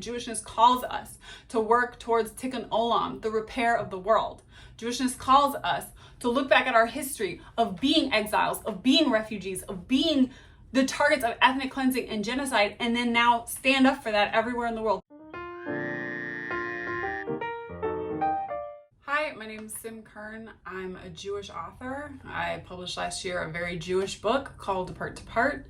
Jewishness calls us to work towards tikkun olam, the repair of the world. Jewishness calls us to look back at our history of being exiles, of being refugees, of being the targets of ethnic cleansing and genocide, and then now stand up for that everywhere in the world. Hi, my name is Sim Kern. I'm a Jewish author. I published last year a very Jewish book called Depart to Part,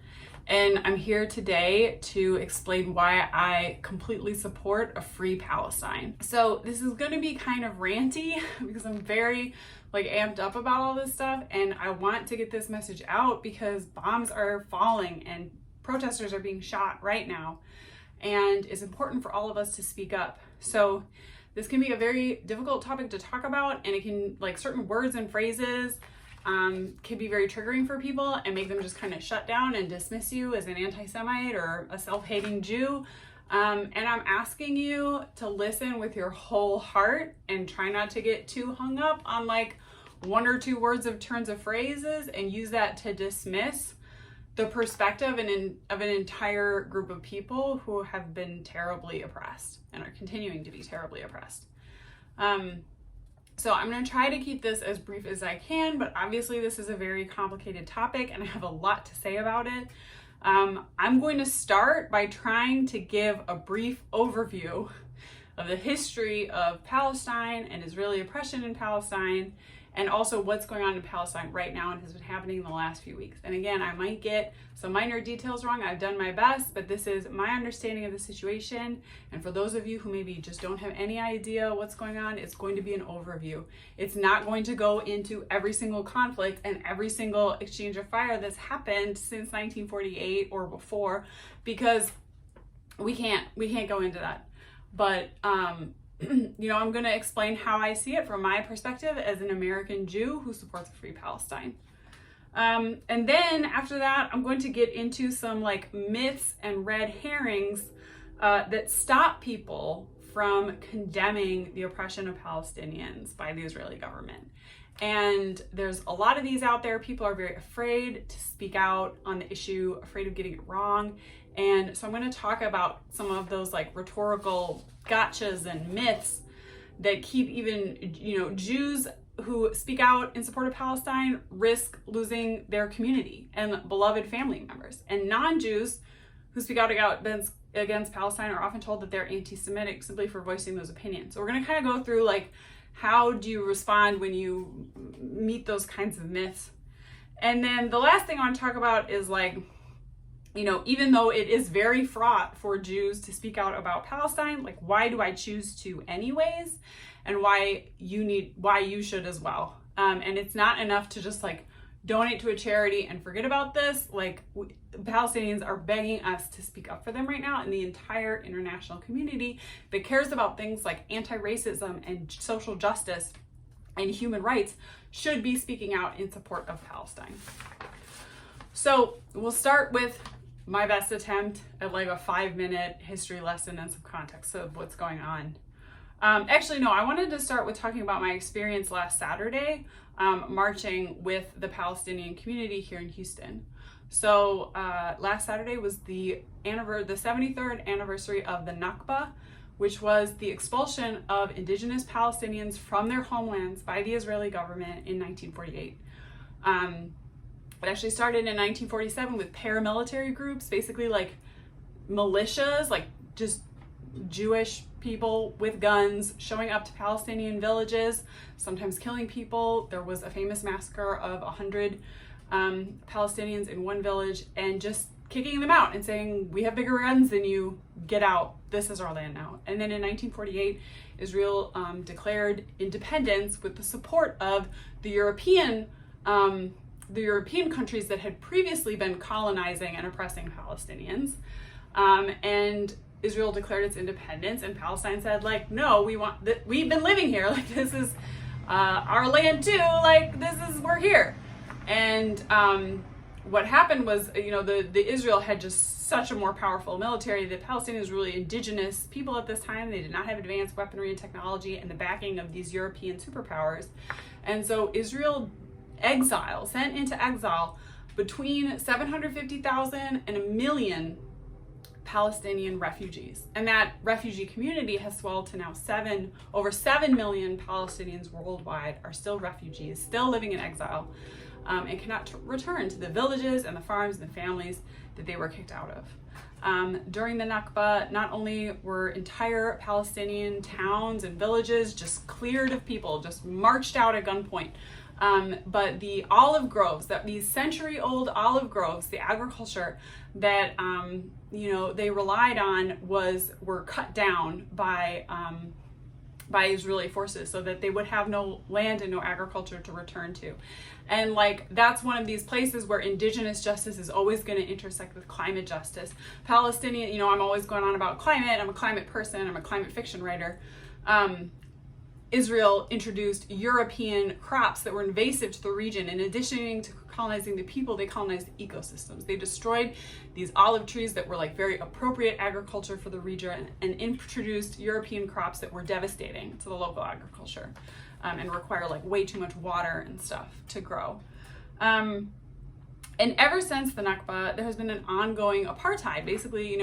and I'm here today to explain why I completely support a free Palestine. So this is going to be kind of ranty because I'm very amped up about all this stuff, and I want to get this message out because bombs are falling and protesters are being shot right now, and it's important for all of us to speak up. So this can be a very difficult topic to talk about, and it can, certain words and phrases can be very triggering for people and make them just kind of shut down and dismiss you as an anti-Semite or a self-hating Jew. And I'm asking you to listen with your whole heart and try not to get too hung up on one or two words of turns of phrases and use that to dismiss the perspective of an entire group of people who have been terribly oppressed and are continuing to be terribly oppressed. So I'm going to try to keep this as brief as I can, but obviously this is a very complicated topic and I have a lot to say about it. I'm going to start by trying to give a brief overview of the history of Palestine and Israeli oppression in Palestine, and also what's going on in Palestine right now and has been happening in the last few weeks. And again, I might get some minor details wrong. I've done my best, but this is my understanding of the situation. And for those of you who maybe just don't have any idea what's going on, it's going to be an overview. It's not going to go into every single conflict and every single exchange of fire that's happened since 1948 or before, because we can't go into that. But I'm going to explain how I see it from my perspective as an American Jew who supports a free Palestine. And then after that, I'm going to get into some myths and red herrings that stop people from condemning the oppression of Palestinians by the Israeli government. And there's a lot of these out there. People are very afraid to speak out on the issue, afraid of getting it wrong. And so I'm going to talk about some of those rhetorical gotchas and myths that keep even, Jews who speak out in support of Palestine risk losing their community and beloved family members. And non-Jews who speak out against Palestine are often told that they're anti-Semitic simply for voicing those opinions. So we're going to kind of go through how do you respond when you meet those kinds of myths. And then the last thing I want to talk about is even though it is very fraught for Jews to speak out about Palestine, why do I choose to anyways? And why you should as well. And it's not enough to just donate to a charity and forget about this. Palestinians are begging us to speak up for them right now, and the entire international community that cares about things like anti-racism and social justice and human rights should be speaking out in support of Palestine. So we'll start with my best attempt at a 5-minute history lesson and some context of what's going on. I wanted to start with talking about my experience last Saturday, marching with the Palestinian community here in Houston. So last Saturday was the 73rd anniversary of the Nakba, which was the expulsion of indigenous Palestinians from their homelands by the Israeli government in 1948. It actually started in 1947 with paramilitary groups, basically militias, just Jewish people with guns showing up to Palestinian villages, sometimes killing people. There was a famous massacre of 100 Palestinians in one village and just kicking them out and saying, we have bigger guns than you, get out, this is our land now. And then in 1948, Israel declared independence with the support of the European countries that had previously been colonizing and oppressing Palestinians. And Israel declared its independence, and Palestine said, no, we've been living here. This is our land too. We're here. And what happened was, the Israel had just such a more powerful military. The Palestinians were really indigenous people at this time. They did not have advanced weaponry and technology and the backing of these European superpowers. And so Israel sent into exile between 750,000 and 1 million Palestinian refugees. And that refugee community has swelled to now over 7 million Palestinians worldwide are still refugees, still living in exile, and cannot return to the villages and the farms and the families that they were kicked out of. During the Nakba, not only were entire Palestinian towns and villages just cleared of people, just marched out at gunpoint, but the olive groves, these century-old olive groves, the agriculture that they relied on were cut down by Israeli forces so that they would have no land and no agriculture to return to. And that's one of these places where indigenous justice is always going to intersect with climate justice. Palestinian, I'm always going on about climate. I'm a climate person. I'm a climate fiction writer. Israel introduced European crops that were invasive to the region. In addition to colonizing the people, they colonized the ecosystems. They destroyed these olive trees that were very appropriate agriculture for the region, and introduced European crops that were devastating to the local agriculture, and require way too much water and stuff to grow. And ever since the Nakba, there has been an ongoing apartheid. Basically,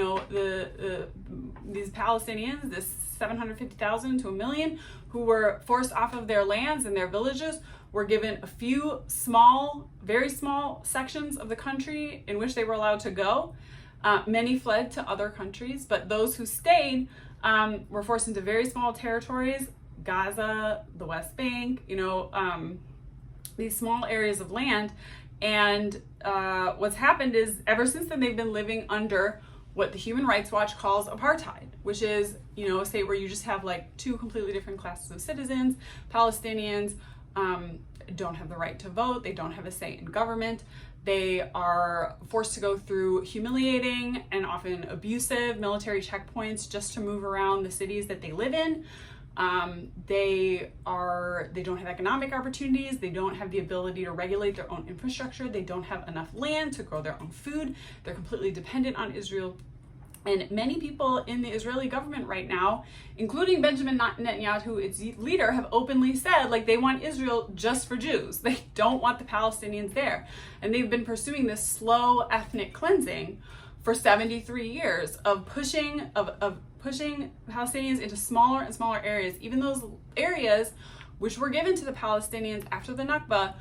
these Palestinians, this 750,000 to 1 million, who were forced off of their lands and their villages, were given a few very small sections of the country in which they were allowed to go. Many fled to other countries, but those who stayed were forced into very small territories, Gaza, the West Bank, these small areas of land. And what's happened is, ever since then, they've been living under what the Human Rights Watch calls apartheid, which is, a state where you just have two completely different classes of citizens. Palestinians don't have the right to vote. They don't have a say in government. They are forced to go through humiliating and often abusive military checkpoints just to move around the cities that they live in. They don't have economic opportunities. They don't have the ability to regulate their own infrastructure. They don't have enough land to grow their own food. They're completely dependent on Israel. And many people in the Israeli government right now, including Benjamin Netanyahu, its leader, have openly said they want Israel just for Jews. They don't want the Palestinians there. And they've been pursuing this slow ethnic cleansing for 73 years of pushing Palestinians into smaller and smaller areas. Even those areas which were given to the Palestinians after the Nakba,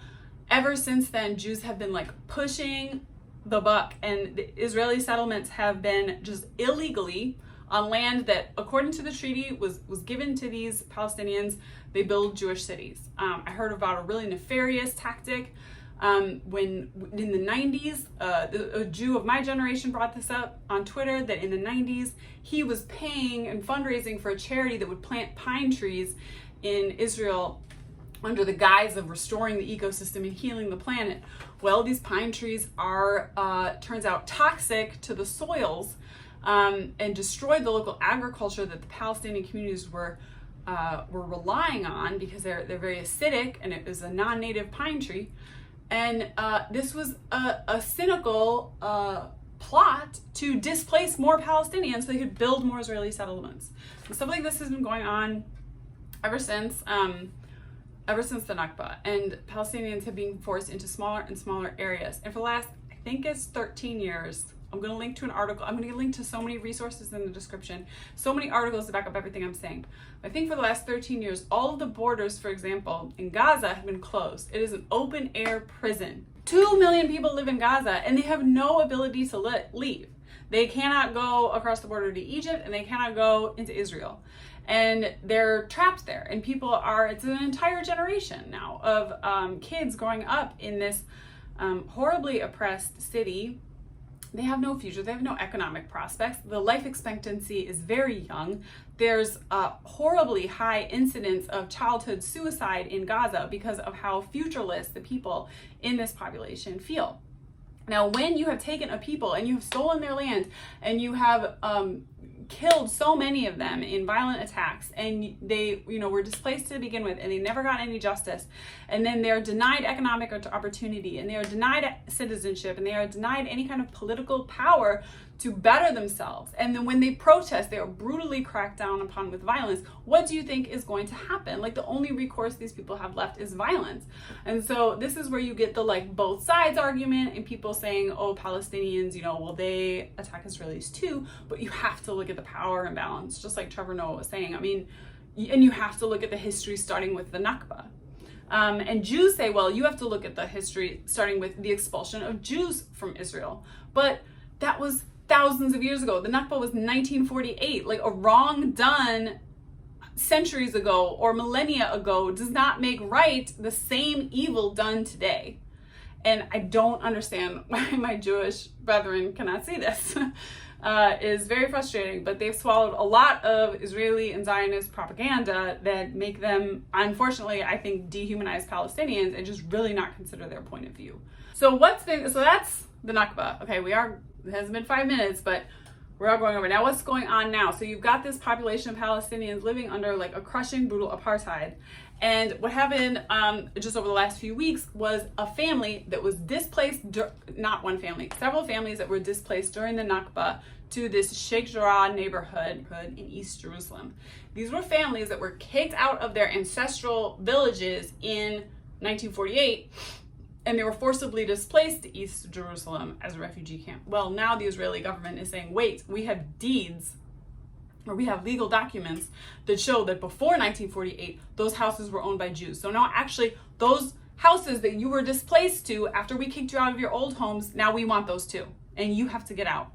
ever since then, Jews have been pushing the buck, and the Israeli settlements have been just illegally on land that, according to the treaty, was given to these Palestinians. They build Jewish cities. I heard about a really nefarious tactic when in the 90s, a Jew of my generation brought this up on Twitter, that in the 90s, he was paying and fundraising for a charity that would plant pine trees in Israel under the guise of restoring the ecosystem and healing the planet. Well, these pine trees are, turns out, toxic to the soils, and destroyed the local agriculture that the Palestinian communities were relying on, because they're very acidic, and it was a non-native pine tree. And this was a cynical plot to displace more Palestinians so they could build more Israeli settlements. And stuff like this has been going on ever since the Nakba, and Palestinians have been forced into smaller and smaller areas. And for the last, I think it's 13 years, I'm going to link to an article. I'm going to link to so many resources in the description, so many articles to back up everything I'm saying. I think for the last 13 years, all of the borders, for example, in Gaza have been closed. It is an open air prison. 2 million people live in Gaza, and they have no ability to leave. They cannot go across the border to Egypt, and they cannot go into Israel. And they're trapped there. And it's an entire generation now of kids growing up in this horribly oppressed city. They have no future. They have no economic prospects. The life expectancy is very young. There's a horribly high incidence of childhood suicide in Gaza because of how futureless the people in this population feel. Now, when you have taken a people and you have stolen their land and you have killed so many of them in violent attacks, and they were displaced to begin with, and they never got any justice, and then they're denied economic opportunity, and they are denied citizenship, and they are denied any kind of political power to better themselves. And then when they protest, they are brutally cracked down upon with violence. What do you think is going to happen? Like, the only recourse these people have left is violence. And so this is where you get the like both sides argument and people saying, oh, Palestinians, you know, well, they attack Israelis too, but you have to look at the power imbalance, just like Trevor Noah was saying. I mean, and you have to look at the history starting with the Nakba. And Jews say, well, you have to look at the history starting with the expulsion of Jews from Israel. But that was thousands of years ago. The Nakba was 1948. Like, a wrong done centuries ago or millennia ago does not make right the same evil done today. And I don't understand why my Jewish brethren cannot see this. Is very frustrating, but they've swallowed a lot of Israeli and Zionist propaganda that make them, unfortunately, I think, dehumanize Palestinians and just really not consider their point of view. So that's the Nakba. Okay, it hasn't been 5 minutes, but we're all going over. Now, what's going on now? So you've got this population of Palestinians living under like a crushing, brutal apartheid. And what happened just over the last few weeks was a family that was displaced, not one family, several families that were displaced during the Nakba to this Sheikh Jarrah neighborhood in East Jerusalem. These were families that were kicked out of their ancestral villages in 1948, and they were forcibly displaced to East Jerusalem as a refugee camp. Well, now the Israeli government is saying, wait, we have deeds, or we have legal documents that show that before 1948, those houses were owned by Jews. So now actually those houses that you were displaced to after we kicked you out of your old homes, now we want those too, and you have to get out.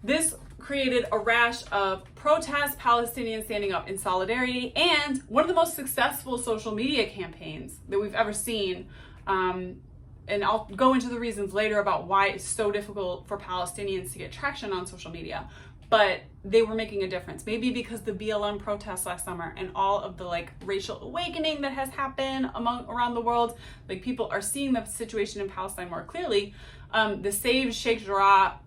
This created a rash of protests, Palestinians standing up in solidarity, and one of the most successful social media campaigns that we've ever seen. And I'll go into the reasons later about why it's so difficult for Palestinians to get traction on social media. But they were making a difference. Maybe because the BLM protests last summer and all of the like racial awakening that has happened around the world, like people are seeing the situation in Palestine more clearly. The Save Sheikh Jarrah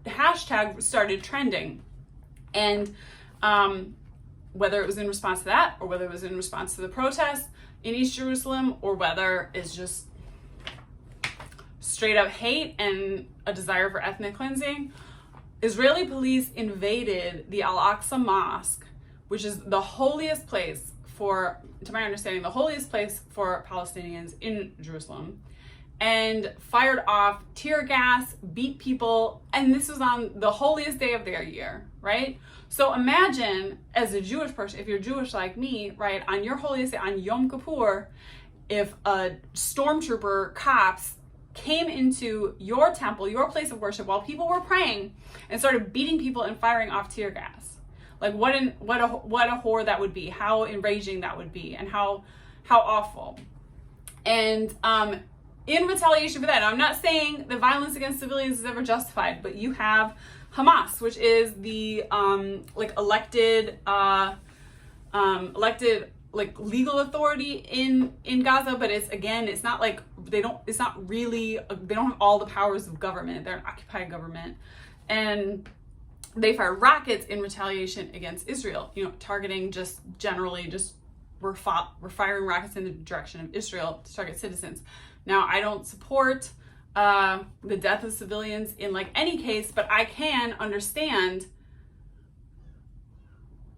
hashtag started trending. And whether it was in response to that, or whether it was in response to the protests in East Jerusalem, or whether it's just straight up hate and a desire for ethnic cleansing, Israeli police invaded the Al-Aqsa Mosque, which is the holiest place to my understanding, the holiest place for Palestinians in Jerusalem, and fired off tear gas, beat people, and this was on the holiest day of their year, right? So imagine, as a Jewish person, if you're Jewish like me, right, on your holiest day, on Yom Kippur, if a stormtrooper cops came into your temple, your place of worship, while people were praying and started beating people and firing off tear gas. Like, what a horror that would be, how enraging that would be, and how awful. And in retaliation for that, now, I'm not saying that violence against civilians is ever justified, but you have Hamas, which is the elected legal authority in Gaza, but it's not like they don't have all the powers of government. They're an occupied government, and they fire rockets in retaliation against Israel, targeting we're firing rockets in the direction of Israel to target citizens. Now, I don't support the death of civilians in like any case, but I can understand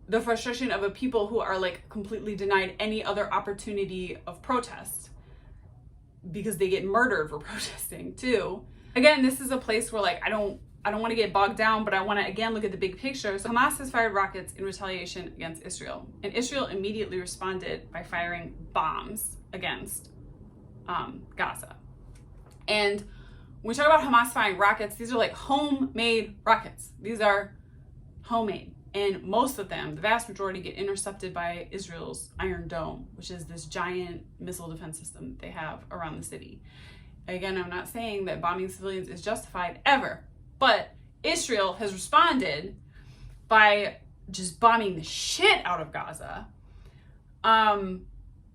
the frustration of a people who are like completely denied any other opportunity of protest because they get murdered for protesting too. Again, this is a place where like I don't want to get bogged down, but I want to again look at the big picture. So Hamas has fired rockets in retaliation against Israel, and Israel immediately responded by firing bombs against Gaza. And when we talk about Hamas firing rockets, these are like homemade rockets. These are homemade. And most of them, the vast majority, get intercepted by Israel's Iron Dome, which is this giant missile defense system they have around the city. Again, I'm not saying that bombing civilians is justified ever, but Israel has responded by just bombing the shit out of Gaza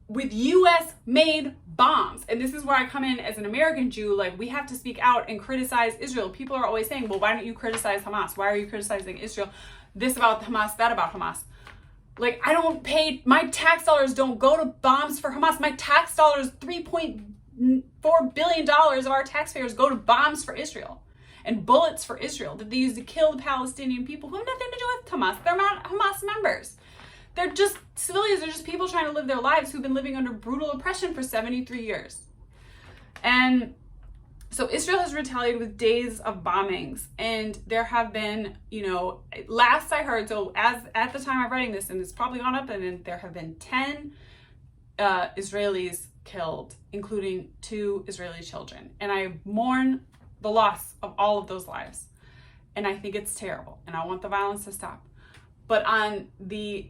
with US-made bombs. And this is where I come in as an American Jew. Like, we have to speak out and criticize Israel. People are always saying, well, why don't you criticize Hamas? Why are you criticizing Israel? This about Hamas, that about Hamas. Like, my tax dollars don't go to bombs for Hamas. My tax dollars, $3.4 billion of our taxpayers go to bombs for Israel. and bullets for Israel that they use to kill the Palestinian people who have nothing to do with Hamas. They're not Hamas members. They're just civilians. They're just people trying to live their lives who've been living under brutal oppression for 73 years. And so Israel has retaliated with days of bombings, and there have been, last I heard, so as at the time I'm writing this, and it's probably gone up, and then there have been 10 Israelis killed, including 2 Israeli children. And I mourn the loss of all of those lives. And I think it's terrible, and I want the violence to stop. But on the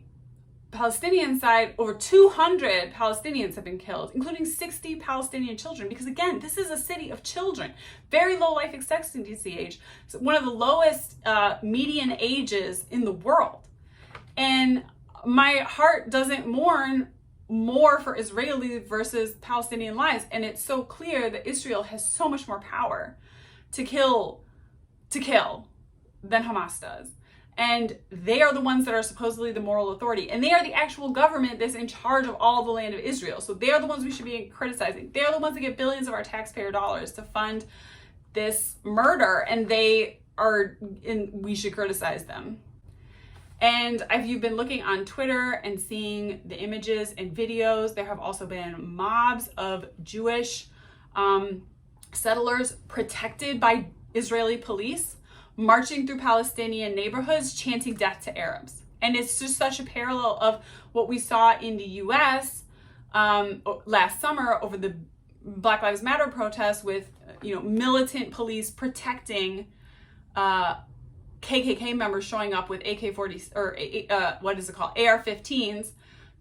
Palestinian side, over 200 Palestinians have been killed, including 60 Palestinian children, because again, this is a city of children, very low life expectancy age, so one of the lowest median ages in the world. And my heart doesn't mourn more for Israeli versus Palestinian lives, and it's so clear that Israel has so much more power to kill than Hamas does. And they are the ones that are supposedly the moral authority. And they are the actual government that's in charge of all the land of Israel. So they are the ones we should be criticizing. They are the ones that get billions of our taxpayer dollars to fund this murder. And we should criticize them. And if you've been looking on Twitter and seeing the images and videos, there have also been mobs of Jewish settlers protected by Israeli police marching through Palestinian neighborhoods, chanting death to Arabs. And it's just such a parallel of what we saw in the US last summer over the Black Lives Matter protests with, militant police protecting KKK members showing up with AK-40 or AR-15s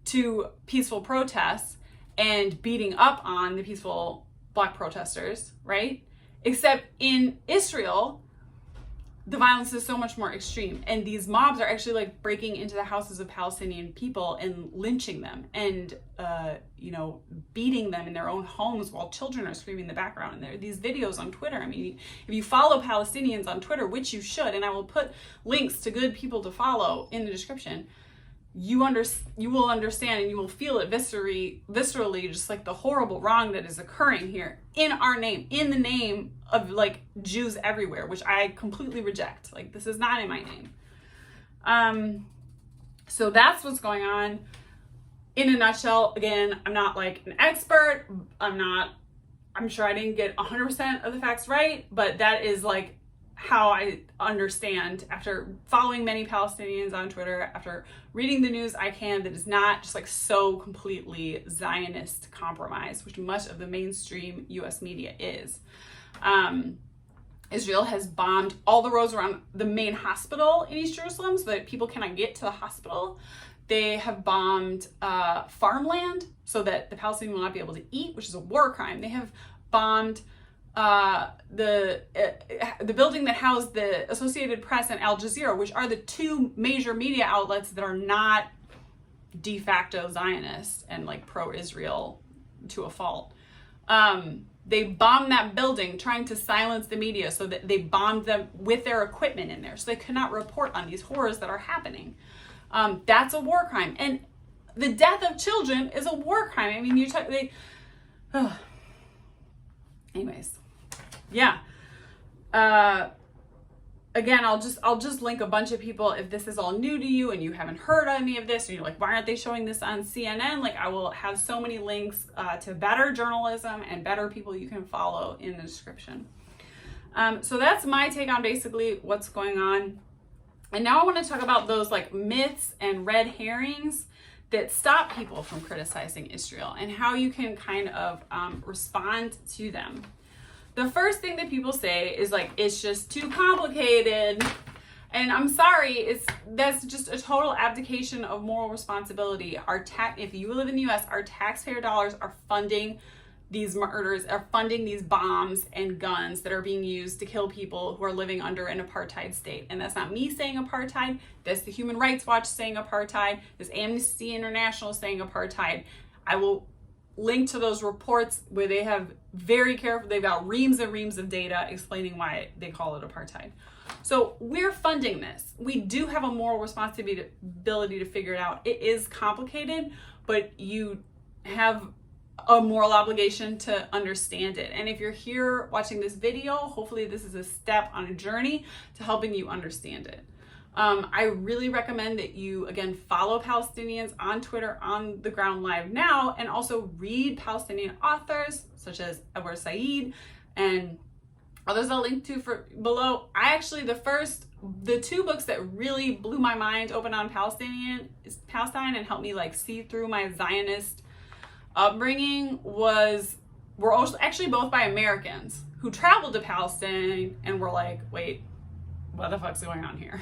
to peaceful protests and beating up on the peaceful Black protesters, right? Except in Israel, the violence is so much more extreme, and these mobs are actually like breaking into the houses of Palestinian people and lynching them and beating them in their own homes while children are screaming in the background. And there are these videos on Twitter. I mean, if you follow Palestinians on Twitter, which you should, and I will put links to good people to follow in the description, you will understand and you will feel it viscerally, just like the horrible wrong that is occurring here in our name, in the name of like Jews everywhere, which I completely reject. Like, this is not in my name. So that's what's going on in a nutshell. Again, I'm not like an expert. I'm sure I didn't get 100% of the facts right, but that is like how I understand, after following many Palestinians on Twitter, after reading the news I can, that is not just like so completely Zionist compromise, which much of the mainstream US media is. Israel has bombed all the roads around the main hospital in East Jerusalem so that people cannot get to the hospital. They have bombed farmland so that the Palestinians will not be able to eat, which is a war crime. They have bombed the building that housed the Associated Press and Al Jazeera, which are the 2 major media outlets that are not de facto Zionists and like pro-Israel to a fault. They bombed that building trying to silence the media, so that they bombed them with their equipment in there so they could not report on these horrors that are happening. That's a war crime. And the death of children is a war crime. I mean, anyways. Yeah. Again, I'll just link a bunch of people if this is all new to you and you haven't heard any of this, and you're like, why aren't they showing this on CNN? Like, I will have so many links to better journalism and better people you can follow in the description. So that's my take on basically what's going on. And now I want to talk about those like myths and red herrings that stop people from criticizing Israel and how you can kind of respond to them. The first thing that people say is like, it's just too complicated. And I'm sorry, that's just a total abdication of moral responsibility. If you live in the US, our taxpayer dollars are funding these murders, are funding these bombs and guns that are being used to kill people who are living under an apartheid state. And that's not me saying apartheid, that's the Human Rights Watch saying apartheid, that's Amnesty International saying apartheid. I will link to those reports where they have they've got reams and reams of data explaining why they call it apartheid. So we're funding this. We do have a moral responsibility to figure it out. It is complicated, but you have a moral obligation to understand it. And if you're here watching this video, hopefully this is a step on a journey to helping you understand it. I really recommend that you, again, follow Palestinians on Twitter, on the ground live now, and also read Palestinian authors such as Edward Said and others I'll link to for below. I actually, the two books that really blew my mind open on Palestine and helped me like see through my Zionist upbringing were also actually both by Americans who traveled to Palestine and were like, wait, what the fuck's going on here?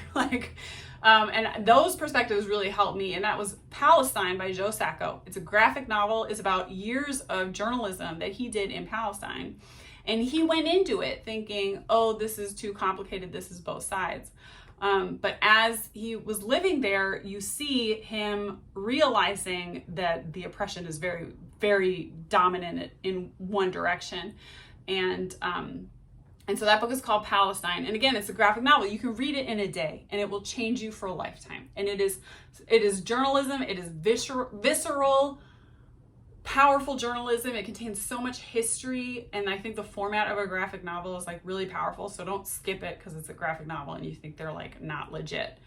And those perspectives really helped me. And that was Palestine by Joe Sacco. It's a graphic novel. It's about years of journalism that he did in Palestine. And he went into it thinking, oh, this is too complicated. This is both sides. But as he was living there, you see him realizing that the oppression is very, very dominant in one direction. And so that book is called Palestine. And again, it's a graphic novel. You can read it in a day and it will change you for a lifetime. And it is journalism. It is visceral, powerful journalism. It contains so much history. And I think the format of a graphic novel is like really powerful. So don't skip it because it's a graphic novel and you think they're like not legit.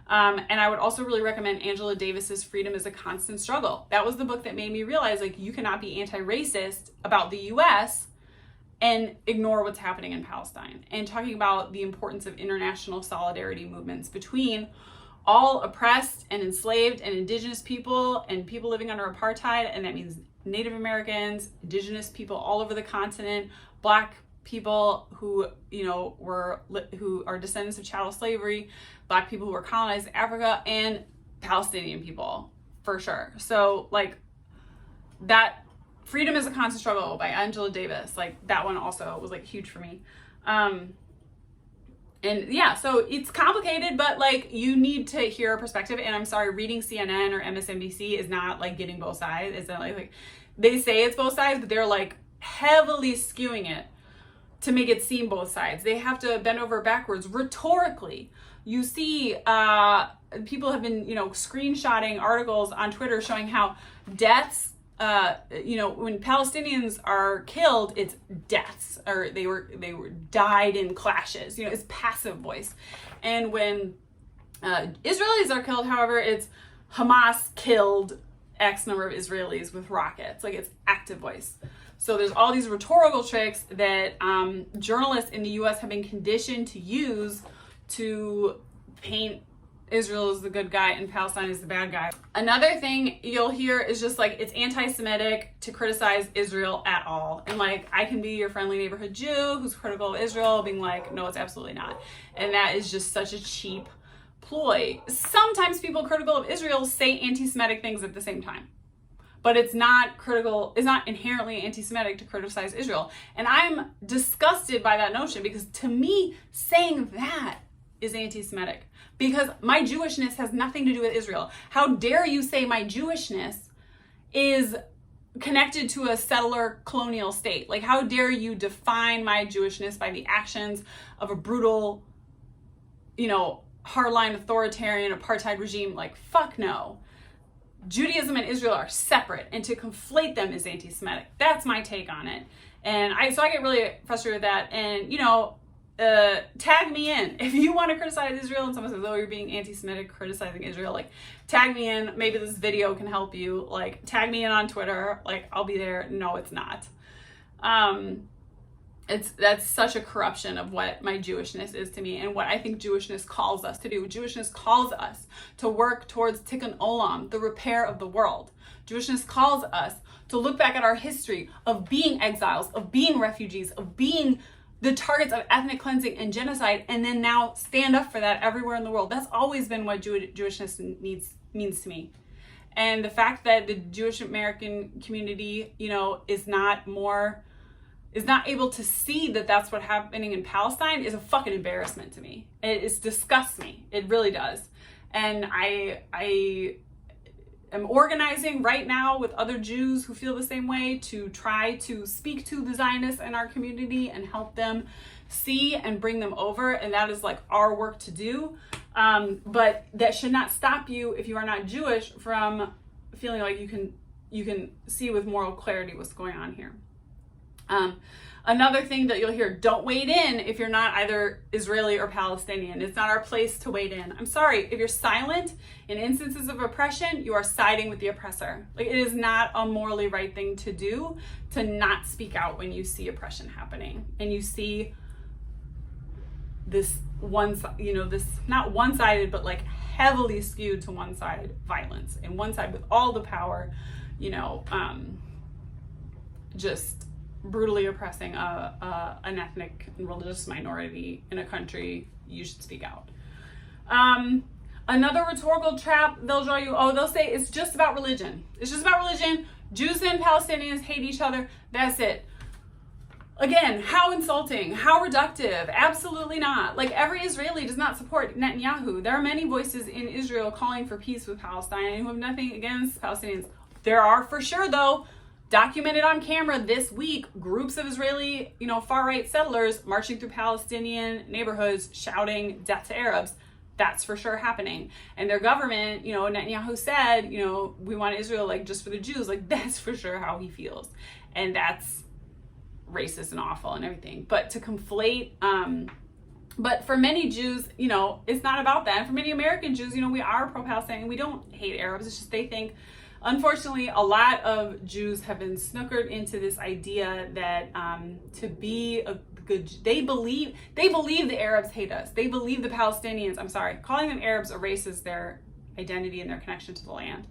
And I would also really recommend Angela Davis's Freedom is a Constant Struggle. That was the book that made me realize like you cannot be anti-racist about the US and ignore what's happening in Palestine, and talking about the importance of international solidarity movements between all oppressed and enslaved and indigenous people and people living under apartheid. And that means Native Americans, indigenous people all over the continent, Black people who, who are descendants of chattel slavery, Black people who were colonized in Africa, and Palestinian people for sure. So like that Freedom is a Constant Struggle by Angela Davis. Like that one also was like huge for me. And yeah, so it's complicated, but like you need to hear a perspective. And I'm sorry, reading CNN or MSNBC is not like getting both sides. It's not like they say it's both sides, but they're like heavily skewing it to make it seem both sides. They have to bend over backwards rhetorically. You see, people have been, screenshotting articles on Twitter showing how deaths, when Palestinians are killed, it's deaths, or they were died in clashes. It's passive voice. And when Israelis are killed, however, it's Hamas killed X number of Israelis with rockets. Like it's active voice. So there's all these rhetorical tricks that journalists in the U.S. have been conditioned to use to paint Israel is the good guy and Palestine is the bad guy. Another thing you'll hear is just like it's anti-Semitic to criticize Israel at all. And like I can be your friendly neighborhood Jew who's critical of Israel being like, no, it's absolutely not. And that is just such a cheap ploy. Sometimes people critical of Israel say anti-Semitic things at the same time. But it's not inherently anti-Semitic to criticize Israel. And I'm disgusted by that notion because to me, saying that is anti-Semitic. Because my Jewishness has nothing to do with Israel. How dare you say my Jewishness is connected to a settler colonial state? Like, how dare you define my Jewishness by the actions of a brutal, hardline authoritarian apartheid regime? Like, fuck no. Judaism and Israel are separate, and to conflate them is anti-Semitic. That's my take on it. And I get really frustrated with that. And, tag me in. If you want to criticize Israel and someone says, oh, you're being anti-Semitic criticizing Israel, like tag me in. Maybe this video can help you. Like tag me in on Twitter. Like I'll be there. No, it's not. That's such a corruption of what my Jewishness is to me and what I think Jewishness calls us to do. Jewishness calls us to work towards tikkun olam, the repair of the world. Jewishness calls us to look back at our history of being exiles, of being refugees, of being the targets of ethnic cleansing and genocide, and then now stand up for that everywhere in the world. That's always been what Jewishness means to me. And the fact that the Jewish American community, is not able to see that that's what's happening in Palestine is a fucking embarrassment to me. It disgusts me. It really does. And I am organizing right now with other Jews who feel the same way to try to speak to the Zionists in our community and help them see and bring them over. And that is like our work to do. But that should not stop you, if you are not Jewish, from feeling like you can you can see with moral clarity what's going on here. Another thing that you'll hear, don't wade in if you're not either Israeli or Palestinian. It's not our place to wade in. I'm sorry, if you're silent in instances of oppression, you are siding with the oppressor. Like, it is not a morally right thing to do to not speak out when you see oppression happening and you see this this not one-sided, but like heavily skewed to one side violence, and one side with all the power, just brutally oppressing an ethnic and religious minority in a country. You should speak out. Another rhetorical trap they'll draw you, they'll say it's just about religion. It's just about religion. Jews and Palestinians hate each other. That's it. Again, how insulting, how reductive. Absolutely not. Like, every Israeli does not support Netanyahu. There are many voices in Israel calling for peace with Palestine who have nothing against Palestinians. There are, for sure, though, documented on camera this week, groups of Israeli, far-right settlers marching through Palestinian neighborhoods shouting death to Arabs. That's for sure happening. And their government, Netanyahu said, we want Israel like just for the Jews. Like, that's for sure how he feels. And that's racist and awful and everything. But to conflate, but for many Jews, it's not about that. And for many American Jews, we are pro-Palestinian. We don't hate Arabs. It's just they think, unfortunately, a lot of Jews have been snookered into this idea that to be a good, they believe the Arabs hate us. They believe the Palestinians, calling them Arabs erases their identity and their connection to the land.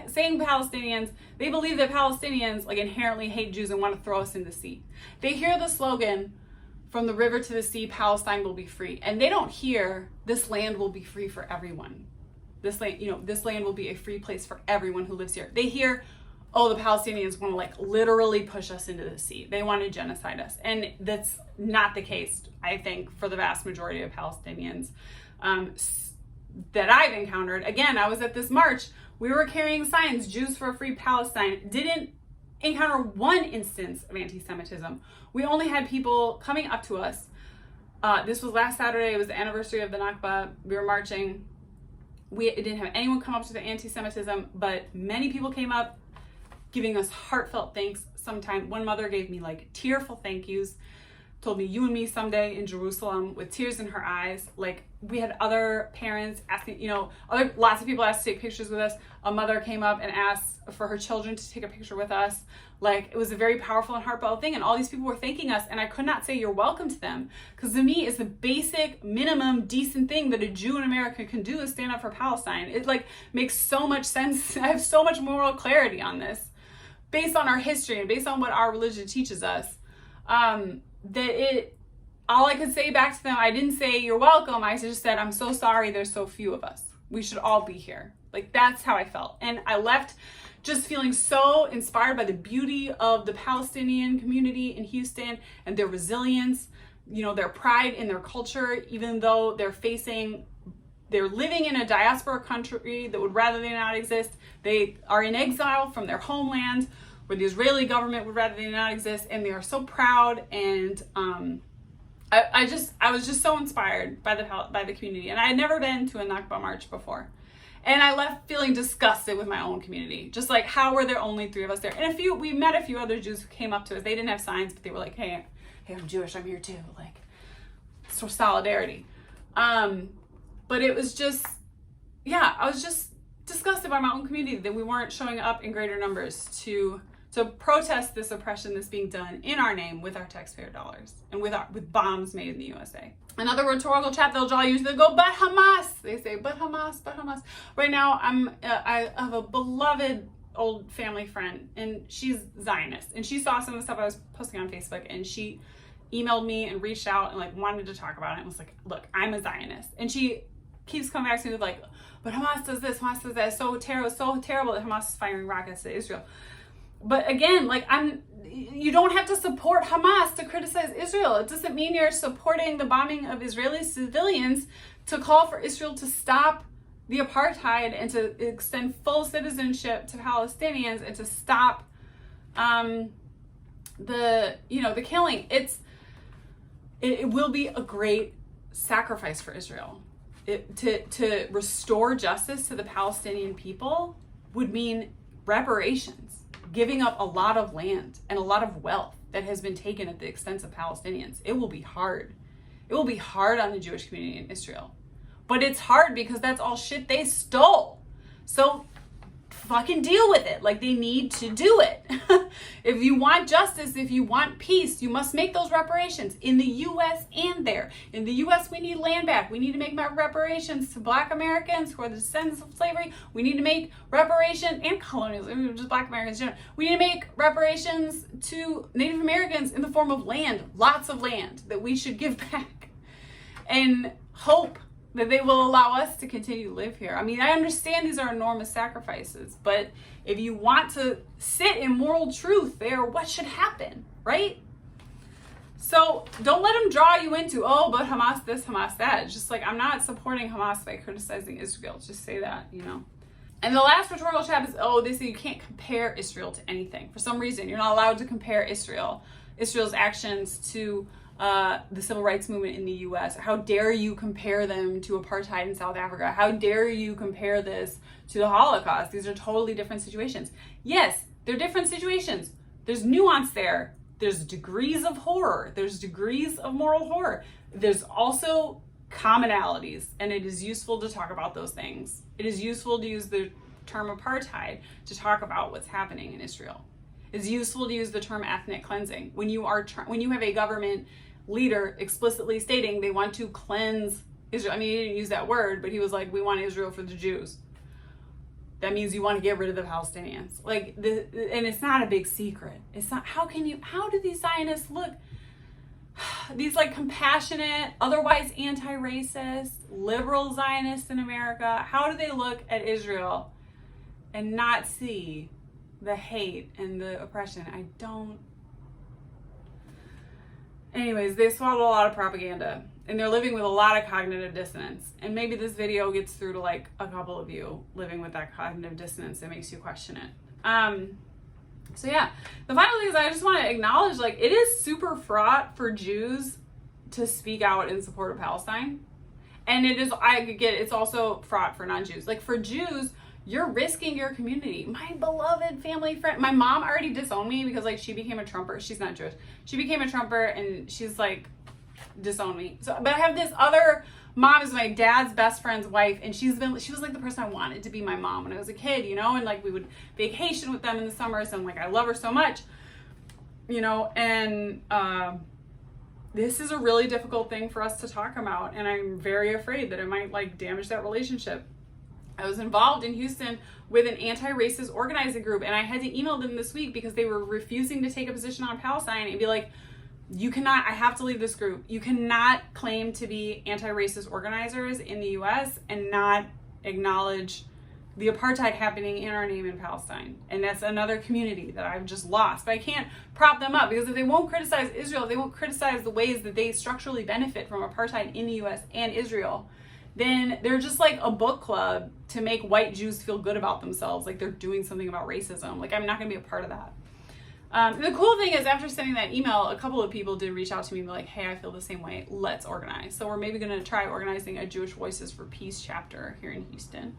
Saying Palestinians, they believe that Palestinians like inherently hate Jews and want to throw us in the sea. They hear the slogan, from the river to the sea, Palestine will be free. And they don't hear, this land will be free for everyone. This land will be a free place for everyone who lives here. They hear, the Palestinians want to like literally push us into the sea. They want to genocide us. And that's not the case, I think, for the vast majority of Palestinians that I've encountered. Again, I was at this march. We were carrying signs, Jews for a free Palestine. Didn't encounter one instance of anti-Semitism. We only had people coming up to us. This was last Saturday. It was the anniversary of the Nakba. We were marching. It didn't have anyone come up to the anti-Semitism, but many people came up giving us heartfelt thanks. One mother gave me like tearful thank yous, told me, you and me someday in Jerusalem, with tears in her eyes. Like, we had other parents asking, lots of people asked to take pictures with us. A mother came up and asked for her children to take a picture with us. Like, it was a very powerful and heartfelt thing. And all these people were thanking us. And I could not say you're welcome to them. Because to me, it's the basic, minimum, decent thing that a Jew in America can do is stand up for Palestine. It like makes so much sense. I have so much moral clarity on this based on our history and based on what our religion teaches us. All I could say back to them, I didn't say you're welcome. I just said, I'm so sorry there's so few of us. We should all be here. Like, that's how I felt. And I left just feeling so inspired by the beauty of the Palestinian community in Houston and their resilience, their pride in their culture, even though they're living in a diaspora country that would rather they not exist. They are in exile from their homeland, where the Israeli government would rather they not exist, and they are so proud. And I was just so inspired by the community, and I had never been to a Nakba march before, and I left feeling disgusted with my own community. Just like, how were there only 3 of us there? And we met a few other Jews who came up to us. They didn't have signs, but they were like, hey, I'm Jewish, I'm here too. Like, so solidarity. But it was just, I was just disgusted by my own community that we weren't showing up in greater numbers to protest this oppression that's being done in our name with our taxpayer dollars and with bombs made in the USA. Another rhetorical trap they'll draw you, they go, but Hamas. They say, but Hamas, but Hamas. Right now, I have a beloved old family friend, and she's Zionist, and she saw some of the stuff I was posting on Facebook, and she emailed me and reached out and like wanted to talk about it, and was like, look, I'm a Zionist. And she keeps coming back to me with like, but Hamas does this, Hamas does that. It's so terrible that Hamas is firing rockets at Israel. But again, like, you don't have to support Hamas to criticize Israel. It doesn't mean you're supporting the bombing of Israeli civilians to call for Israel to stop the apartheid and to extend full citizenship to Palestinians and to stop the killing. It will be a great sacrifice for Israel. To restore justice to the Palestinian people would mean reparations, giving up a lot of land and a lot of wealth that has been taken at the expense of Palestinians. It will be hard. It will be hard on the Jewish community in Israel. But it's hard because that's all shit they stole. So fucking deal with it. Like, they need to do it. If you want justice, if you want peace, you must make those reparations in the U.S. and there. In the U.S., we need land back. We need to make reparations to Black Americans who are the descendants of slavery. We need to make reparations and colonialism, just Black Americans in general. We need to make reparations to Native Americans in the form of land, lots of land that we should give back, and hope that they will allow us to continue to live here. I mean, I understand these are enormous sacrifices, but if you want to sit in moral truth, they are what should happen, right? So don't let them draw you into, oh, but Hamas this, Hamas that. It's just like, I'm not supporting Hamas by criticizing Israel. Just say that, you know. And the last rhetorical trap is, oh, they say you can't compare Israel to anything. For some reason, you're not allowed to compare Israel's actions to the civil rights movement in the U.S. How dare you compare them to apartheid in South Africa? How dare you compare this to the Holocaust? These are totally different situations. Yes, they're different situations. There's nuance there. There's degrees of horror. There's degrees of moral horror. There's also commonalities, and it is useful to talk about those things. It is useful to use the term apartheid to talk about what's happening in Israel. It's useful to use the term ethnic cleansing when you have a government leader explicitly stating they want to cleanse Israel. I mean, he didn't use that word, but he was like, we want Israel for the Jews. That means you want to get rid of the Palestinians. Like, and it's not a big secret. It's not, how do these Zionists look? These like compassionate, otherwise anti-racist, liberal Zionists in America, how do they look at Israel and not see the hate and the oppression? I don't. Anyways, they swallowed a lot of propaganda and they're living with a lot of cognitive dissonance. And maybe this video gets through to like a couple of you living with that cognitive dissonance that makes you question it. So yeah, the final thing is I just want to acknowledge, like, it is super fraught for Jews to speak out in support of Palestine. And it is, I get it, it's also fraught for non-Jews. Like, for Jews, you're risking your community. My beloved family friend, my mom already disowned me because like she became a Trumper. She's not Jewish. She became a Trumper and she's like disowned me. So, but I have this other mom is my dad's best friend's wife, and she was like the person I wanted to be my mom when I was a kid, you know, and like we would vacation with them in the summers, and like I love her so much, you know, and this is a really difficult thing for us to talk about, and I'm very afraid that it might like damage that relationship. I was involved in Houston with an anti-racist organizing group, and I had to email them this week because they were refusing to take a position on Palestine and be like, you cannot, I have to leave this group. You cannot claim to be anti-racist organizers in the US and not acknowledge the apartheid happening in our name in Palestine. And that's another community that I've just lost. But I can't prop them up because if they won't criticize Israel, they won't criticize the ways that they structurally benefit from apartheid in the US and Israel, then they're just like a book club to make white Jews feel good about themselves, like they're doing something about racism. Like, I'm not gonna be a part of that. The cool thing is, after sending that email, a couple of people did reach out to me and be like, hey, I feel the same way, let's organize. So we're maybe gonna try organizing a Jewish Voices for Peace chapter here in Houston.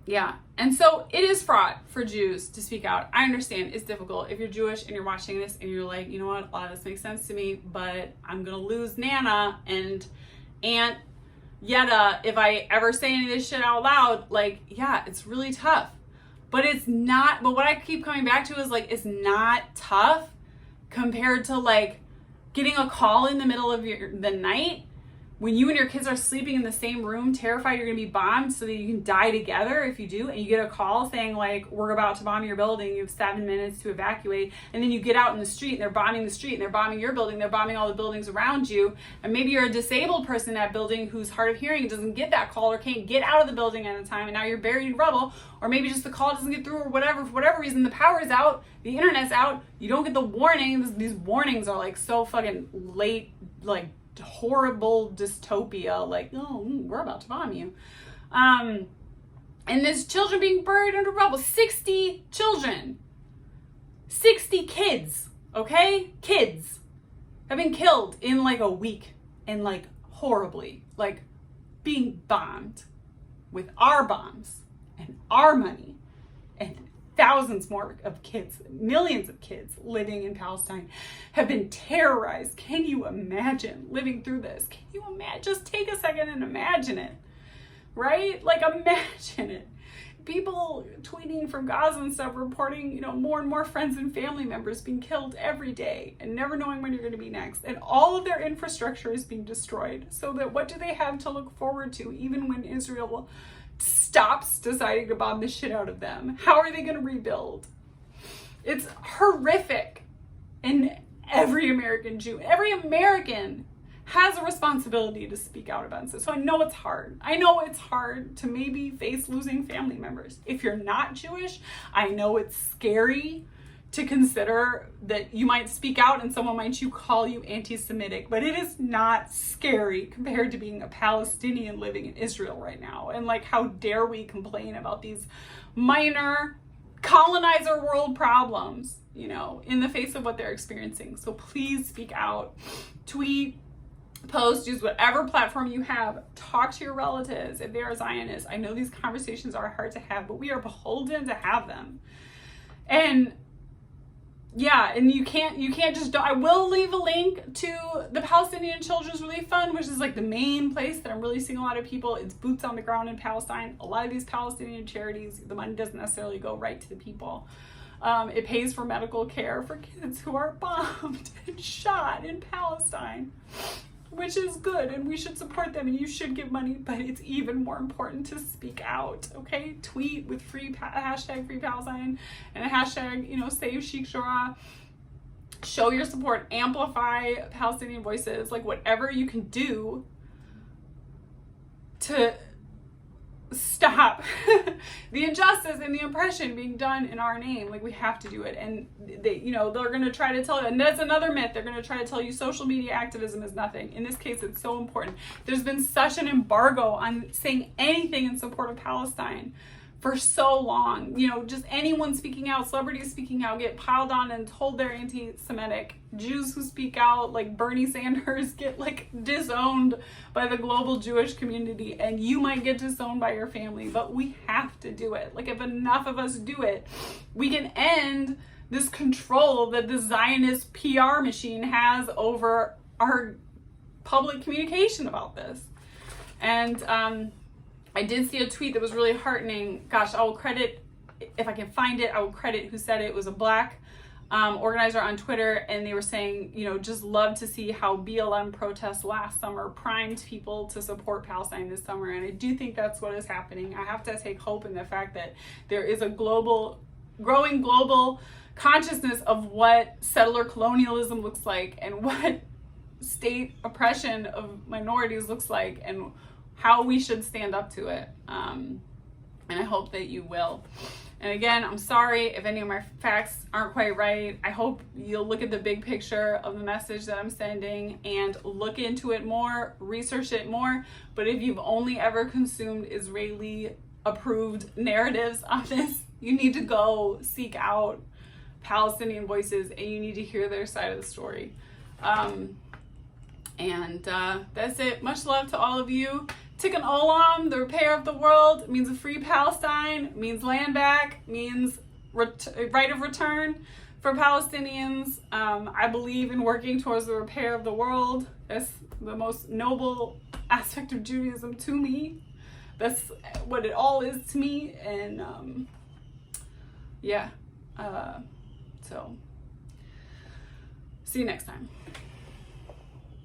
Yeah, and so it is fraught for Jews to speak out. I understand it's difficult. If you're Jewish and you're watching this and you're like, you know what, a lot of this makes sense to me, but I'm gonna lose Nana and Aunt Yetta if I ever say any of this shit out loud. Like, yeah, it's really tough. But it's not, but what I keep coming back to is like, it's not tough compared to like getting a call in the middle of the night when you and your kids are sleeping in the same room, terrified you're gonna be bombed so that you can die together if you do, and you get a call saying like, we're about to bomb your building, you have 7 minutes to evacuate, and then you get out in the street and they're bombing the street and they're bombing your building, they're bombing all the buildings around you, and maybe you're a disabled person in that building who's hard of hearing, doesn't get that call or can't get out of the building at a time, and now you're buried in rubble, or maybe just the call doesn't get through or whatever, for whatever reason, the power's out, the internet's out, you don't get the warning. These warnings are like so fucking late, like horrible dystopia, like, oh, we're about to bomb you. And there's children being buried under rubble. 60 children. 60 kids, okay? Kids have been killed in like a week, and like horribly, like being bombed with our bombs and our money, and thousands more of kids, millions of kids living in Palestine have been terrorized. Can you imagine living through this? Can you imagine? Just take a second and imagine it, right? Like, imagine it. People tweeting from Gaza and stuff, reporting, you know, more and more friends and family members being killed every day and never knowing when you're going to be next. And all of their infrastructure is being destroyed. So that what do they have to look forward to even when Israel stops deciding to bomb the shit out of them? How are they going to rebuild? It's horrific. And every American Jew, every American has a responsibility to speak out about this. So I know it's hard. I know it's hard to maybe face losing family members. If you're not Jewish, I know it's scary to consider that you might speak out and someone might call you anti-Semitic, but it is not scary compared to being a Palestinian living in Israel right now. And like, how dare we complain about these minor colonizer world problems, you know, in the face of what they're experiencing. So please speak out, tweet, post, use whatever platform you have. Talk to your relatives if they are Zionists. I know these conversations are hard to have, but we are beholden to have them. And yeah, and you can't just, I will leave a link to the Palestinian Children's Relief Fund, which is like the main place that I'm really seeing a lot of people. It's boots on the ground in Palestine. A lot of these Palestinian charities, the money doesn't necessarily go right to the people. It pays for medical care for kids who are bombed and shot in Palestine, which is good, and we should support them, and you should give money, but it's even more important to speak out, okay? Tweet with hashtag Free Palestine and a hashtag, you know, Save Sheikh Jarrah. Show your support, amplify Palestinian voices, like whatever you can do to stop the injustice and the oppression being done in our name. Like, we have to do it. And they, you know, they're going to try to tell you, and that's another myth, they're going to try to tell you social media activism is nothing. In this case, it's so important. There's been such an embargo on saying anything in support of Palestine for so long. You know, just anyone speaking out, celebrities speaking out, get piled on and told they're anti-Semitic. Jews who speak out, like Bernie Sanders, get like disowned by the global Jewish community, and you might get disowned by your family, but we have to do it. Like, if enough of us do it, we can end this control that the Zionist PR machine has over our public communication about this. And I did see a tweet that was really heartening. Gosh, I will credit, if I can find it, I will credit who said it. It was a Black organizer on Twitter, and they were saying, you know, just love to see how BLM protests last summer primed people to support Palestine this summer. And I do think that's what is happening. I have to take hope in the fact that there is a growing global consciousness of what settler colonialism looks like, and what state oppression of minorities looks like, and how we should stand up to it. And I hope that you will. And again, I'm sorry if any of my facts aren't quite right. I hope you'll look at the big picture of the message that I'm sending and look into it more, research it more. But if you've only ever consumed Israeli approved narratives on this, you need to go seek out Palestinian voices, and you need to hear their side of the story. That's it. Much love to all of you. Tikkun Olam, the repair of the world, means a free Palestine, means land back, means right of return for Palestinians. I believe in working towards the repair of the world. That's the most noble aspect of Judaism to me. That's what it all is to me. And so see you next time.